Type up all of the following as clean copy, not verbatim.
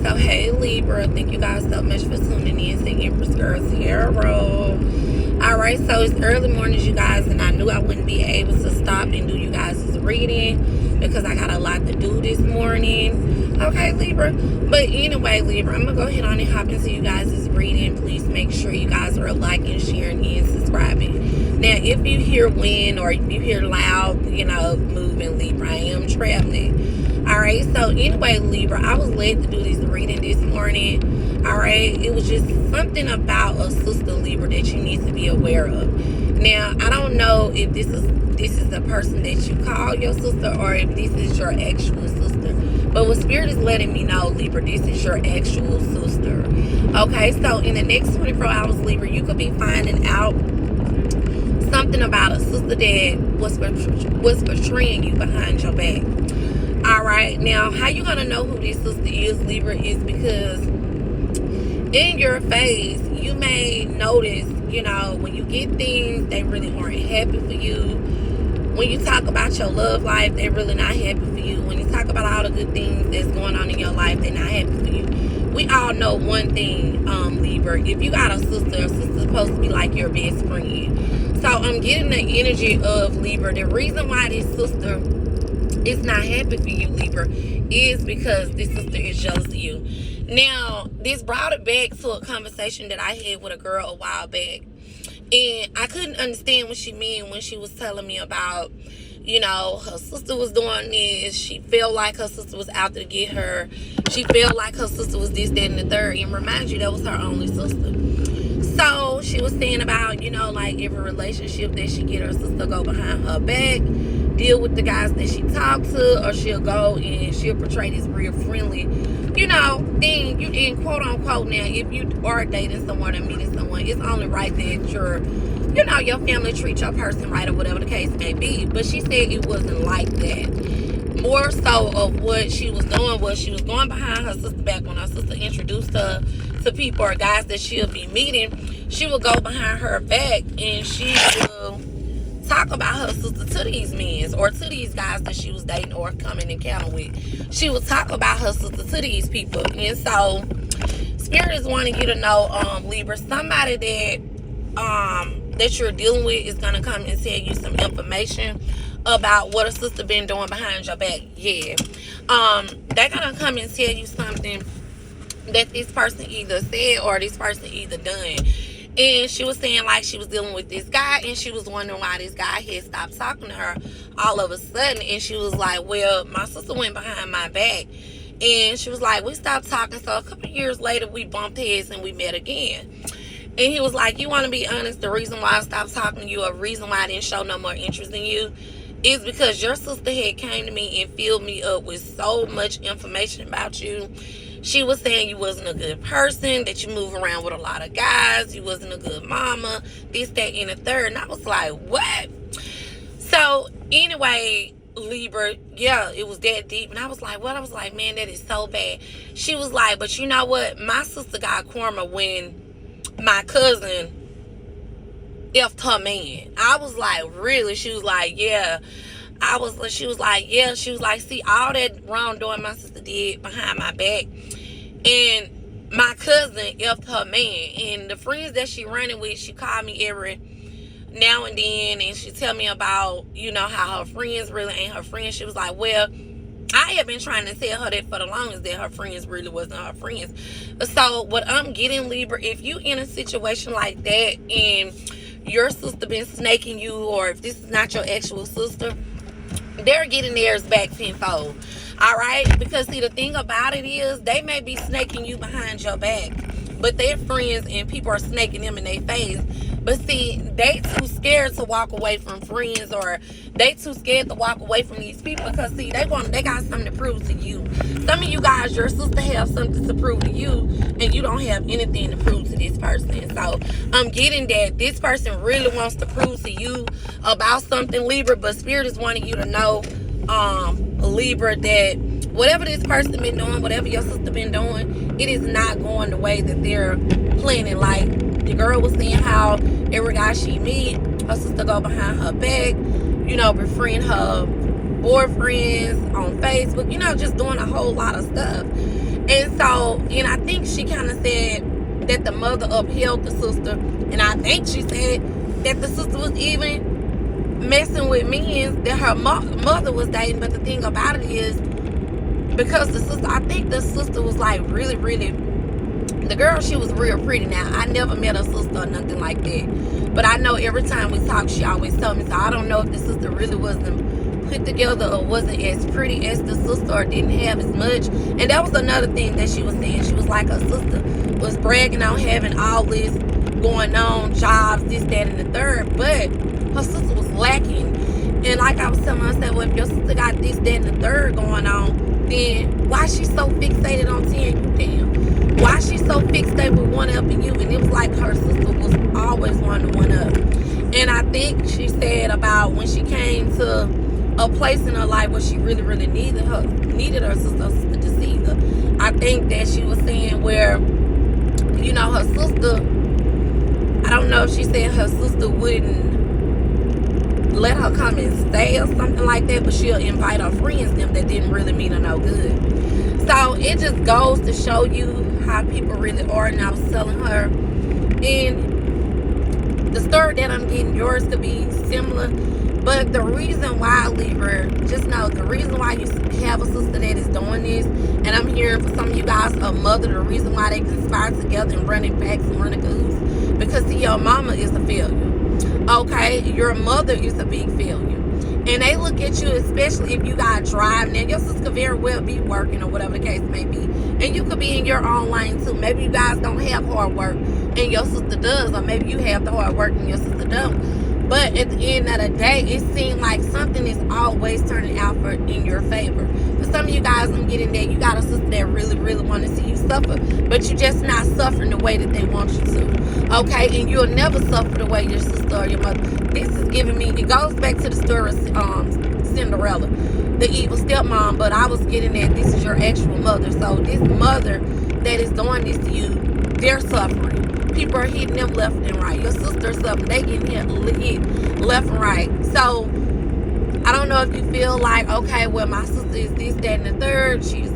So hey Libra, thank you guys so much for tuning in to Empress Girls Tarot. Alright, so it's early mornings, you guys, and I knew I wouldn't be able to stop and do you guys' reading because I got a lot to do this morning. Okay, Libra. But anyway, Libra, I'm going to go ahead on and hop into you guys' reading. Please make sure you guys are liking, sharing, and subscribing. Now, if you hear wind or if you hear loud, moving, Libra, I am traveling. Alright, so anyway, Libra, I was led to do this reading this morning. Alright, it was just something about a sister, Libra, that you need to be aware of. Now, I don't know if this is the person that you call your sister or if this is your actual sister. But what Spirit is letting me know, Libra, this is your actual sister. Okay, so in the next 24 hours, Libra, you could be finding out something about a sister that was betraying you behind your back. Alright, now how you gonna know who this sister is, Libra, is because in your face you may notice, when you get things, they really aren't happy for you. When you talk about your love life, they're really not happy for you. When you talk about all the good things that's going on in your life, they're not happy for you. We all know one thing, Libra, if you got a sister's supposed to be like your best friend. So I'm getting the energy of Libra. The reason why this sister is not happy for you, Libra, is because this sister is jealous of you. Now, this brought it back to a conversation that I had with a girl a while back. And I couldn't understand what she meant when she was telling me about, her sister was doing this. She felt like her sister was out to get her. She felt like her sister was this, that, and the third. And remind you, that was her only sister. So she was saying about, like every relationship that she get, her sister go behind her back, deal with the guys that she talk to, or she'll go and she'll portray this real friendly, thing. You in quote unquote, now if you are dating someone or meeting someone, it's only right that your family treat your person right or whatever the case may be. But she said it wasn't like that. More so of what she was doing was she was going behind her sister back. When her sister introduced her to people or guys that she'll be meeting, she would go behind her back and she will talk about her sister to these men or to these guys that she was dating or coming encounter with. She would talk about her sister to these people. And so Spirit is wanting you to know, Libra, somebody that you're dealing with is gonna come and tell you some information about what a sister been doing behind your back. Yeah. They're gonna come and tell you something that this person either said or this person either done. And she was saying like she was dealing with this guy and she was wondering why this guy had stopped talking to her all of a sudden. And she was like, well, my sister went behind my back. And she was like, we stopped talking. So a couple years later, we bumped heads and we met again. And he was like, you want to be honest, the reason why I stopped talking to you, or reason why I didn't show no more interest in you, is because your sister had came to me and filled me up with so much information about you. She was saying you wasn't a good person, that you move around with a lot of guys, you wasn't a good mama, this, that, and the third. And I was like, what? So anyway, Libra, yeah, it was that deep. And I was like, what? I was like, man, that is so bad. She was like, but you know what? My sister got karma when my cousin effed her man. I was like, really? She was like, yeah. She was like, yeah. She was like, see, all that wrongdoing my sister did behind my back, and my cousin effed her man. And the friends that she running with, she called me every now and then, and she tell me about, how her friends really ain't her friends. She was like, well, I have been trying to tell her that for the longest, that her friends really wasn't her friends. So what I'm getting, Libra, if you in a situation like that and your sister been snaking you, or if this is not your actual sister, they're getting theirs back tenfold. Alright? Because see, the thing about it is, they may be snaking you behind your back, but they're friends and people are snaking them in their face. But see, they too scared to walk away from friends, or they too scared to walk away from these people because see, they got something to prove to you. Some of you guys, your sister have something to prove to you, and you don't have anything to prove to this person. So I'm getting that this person really wants to prove to you about something, Libra. But Spirit is wanting you to know, Libra, that whatever this person been doing, whatever your sister been doing, it is not going the way that they're planning. Like the girl was saying how every guy she meet, her sister go behind her back, befriend her boyfriends on Facebook, just doing a whole lot of stuff. And so, and I think she kind of said that the mother upheld the sister. And I think she said that the sister was even messing with men that her mother was dating. But the thing about it is, because the sister, I think the sister was like really, really, the girl, she was real pretty. Now, I never met her sister or nothing like that. But I know every time we talk, she always told me. So I don't know if the sister really wasn't put together or wasn't as pretty as the sister or didn't have as much. And that was another thing that she was saying. She was like, her sister was bragging on having all this going on, jobs, this, that, and the third. But her sister was lacking. And like I was telling her, I said, well, if your sister got this, that, and the third going on, then why she so fixated on tearing you down? Why she so fixated with one-upping you? And it was like her sister was always wanting to one-up. And I think she said about when she came to a place in her life where she really, really needed her sister to deceive her. I think that she was saying where, you know, her sister, I don't know if she said her sister wouldn't let her come and stay or something like that, but she'll invite her friends, them that didn't really mean her no good. So it just goes to show you how people really are. And I was telling her, and the story that I'm getting, yours could be similar. But the reason why, Libra, just know the reason why you have a sister that is doing this, and I'm hearing for some of you guys, a mother, the reason why they conspire together and running backs and running cahoots, because see, your mama is a failure. Okay, your mother is a big failure. And they look at you, especially if you got drive. Now, your sister could very well be working or whatever the case may be. And you could be in your own lane too. Maybe you guys don't have hard work and your sister does. Or maybe you have the hard work and your sister don't. But at the end of the day, it seems like something is always turning out in your favor. For some of you guys, I'm getting that you got a sister that really, really want to see you suffer, but you're just not suffering the way that they want you to. Okay, and you'll never suffer the way your sister or your mother. This is giving me, it goes back to the story of Cinderella, the evil stepmom, but I was getting at this is your actual mother. So this mother that is doing this to you, they're suffering. People are hitting them left and right. Your sister's suffering. They getting hit left and right. So I don't know if you feel like, okay, well, my sister is this, that, and the third. She's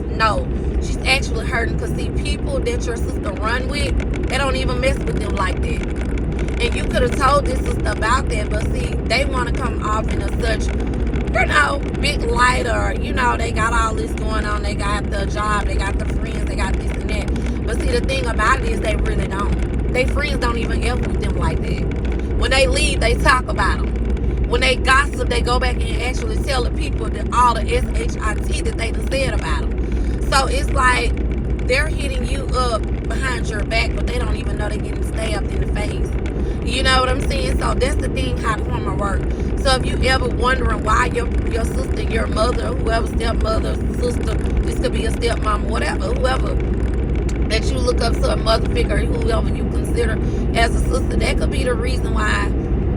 actually hurting. Because see, people that your sister run with, they don't even mess with them like that. And you could have told this sister about that, but see, they want to come off in a such, you know, big light, or, you know, they got all this going on. They got the job, they got the friends, they got this and that. But see, the thing about it is they really don't. They friends don't even help with them like that. When they leave, they talk about them. When they gossip, they go back and actually tell the people that all the shit that they done said about them. So it's like they're hitting you up behind your back, but they don't even know they're getting stabbed in the face. You know what I'm saying? So that's the thing, how karma works. So if you ever wondering why your sister, your mother, whoever, stepmother, sister, this could be a stepmom, whatever, whoever, that you look up to a mother figure, whoever you consider as a sister, that could be the reason why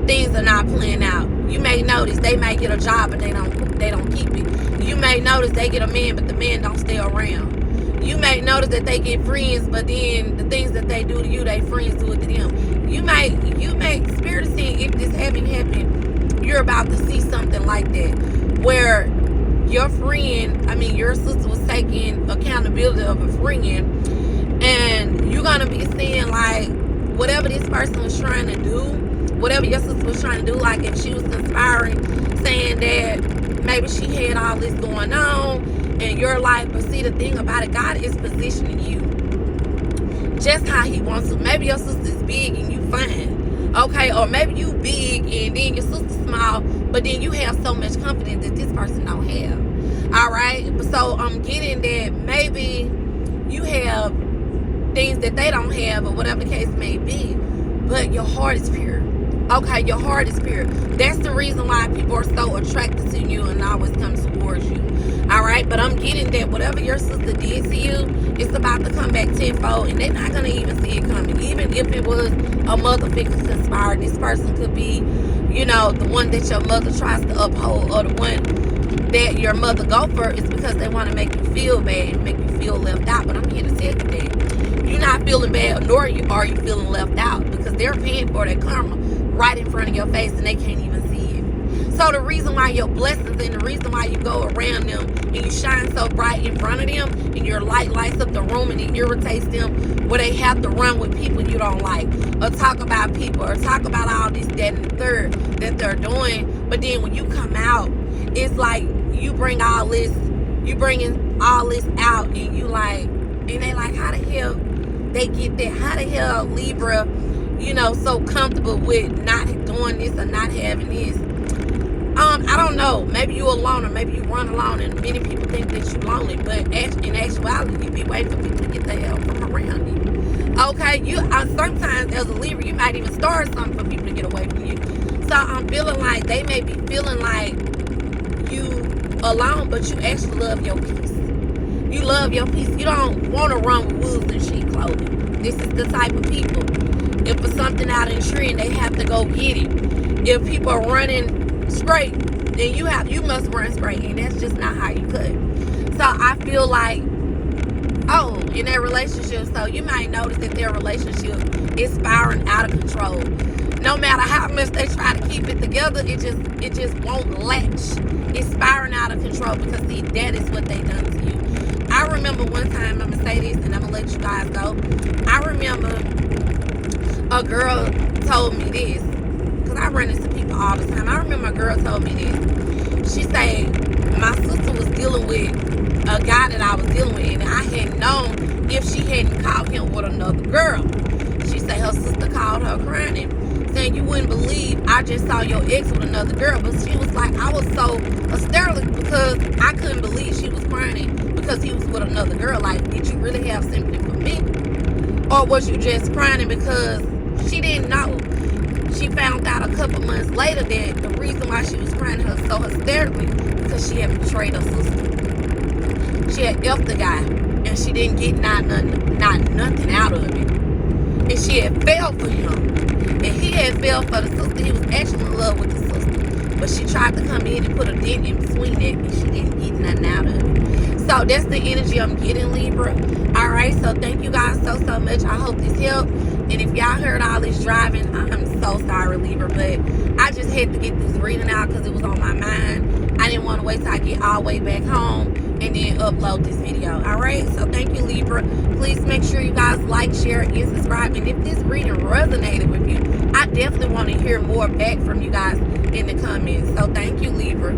things are not playing out. You may notice they might get a job, but they don't keep it. You may notice they get a man, but the man don't stay around. You may notice that they get friends, but then the things that they do to you, they friends do it to them. You may spirit is saying, if this happen, you're about to see something like that, where your sister was taking accountability of a friend. And you're going to be seeing, like, whatever this person was trying to do, whatever your sister was trying to do, like if she was conspiring, saying that maybe she had all this going on in your life. But see, the thing about it, God is positioning you just how he wants to. Maybe your sister's big and you fine. Okay, or maybe you big and then your sister's small, but then you have so much confidence that this person don't have. All right? So I'm getting that maybe you have things that they don't have, or whatever the case may be, but your heart is pure. Okay, your heart is pure. That's the reason why people are so attracted to you and always come towards you. All right, but I'm getting that whatever your sister did to you, it's about to come back tenfold, and they're not going to even see it coming. Even if it was a mother figure conspired, this person could be, you know, the one that your mother tries to uphold, or the one that your mother go for is because they want to make you feel bad and make you feel left out. But I'm here to tell you that you're not feeling bad, nor are you feeling left out, because they're paying for that karma right in front of your face and they can't even see it. So the reason why your blessings and the reason why you go around them and you shine so bright in front of them, and your light lights up the room and it irritates them, where they have to run with people you don't like, or talk about people, or talk about all this, that, and the third that they're doing. But then when you come out, it's like you bring in all this out, and you like, and they like, how the hell they get that? How the hell Libra, so comfortable with not doing this or not having this? I don't know. Maybe you alone, or maybe you run alone, and many people think that you're lonely, but in actuality, you be waiting for people to get the hell from around you. Okay, sometimes as a Libra, you might even start something for people to get away from you. So I'm feeling like they may be feeling like you alone, but you actually love your peace. You love your peace. You don't want to run with wolves in sheep clothing. This is the type of people. If it's something out in the tree, they have to go get it. If people are running straight, then you must run straight, and that's just not how you could. So I feel like, in their relationship, so you might notice that their relationship is spiraling out of control. No matter how much they try to keep it together, it just won't latch. It's spiraling out of control because, see, that is what they done to you. I remember one time, I'm gonna say this and I'm gonna let you guys go. I remember a girl told me this, because I run into people all the time. I remember a girl told me this. She said, my sister was dealing with a guy that I was dealing with, and I hadn't known if she hadn't caught him with another girl. She said her sister called her crying, saying, you wouldn't believe I just saw your ex with another girl. But she was like, I was so hysterical because I couldn't believe she was crying because he was with another girl. Like, did you really have sympathy for me? Or was you just crying because she didn't know? She found out a couple months later that the reason why she was crying so hysterically because she had betrayed her sister. She had effed the guy, and she didn't get not nothing out of it. And she had fell for him, and he had fell for the sister. He was actually in love with the sister, but she tried to come in and put a dent in between that, and she didn't get nothing out of it. So that's the energy I'm getting, Libra. All right, so thank you guys so much. I hope this helped. And if y'all heard all this driving, I'm so sorry, Libra, but I just had to get this reading out because it was on my mind. I didn't want to wait till I get all the way back home and then upload this video. All right, so thank you, Libra. Please make sure you guys like, share, and subscribe. And if this reading resonated with you, I definitely want to hear more back from you guys in the comments. So thank you, Libra.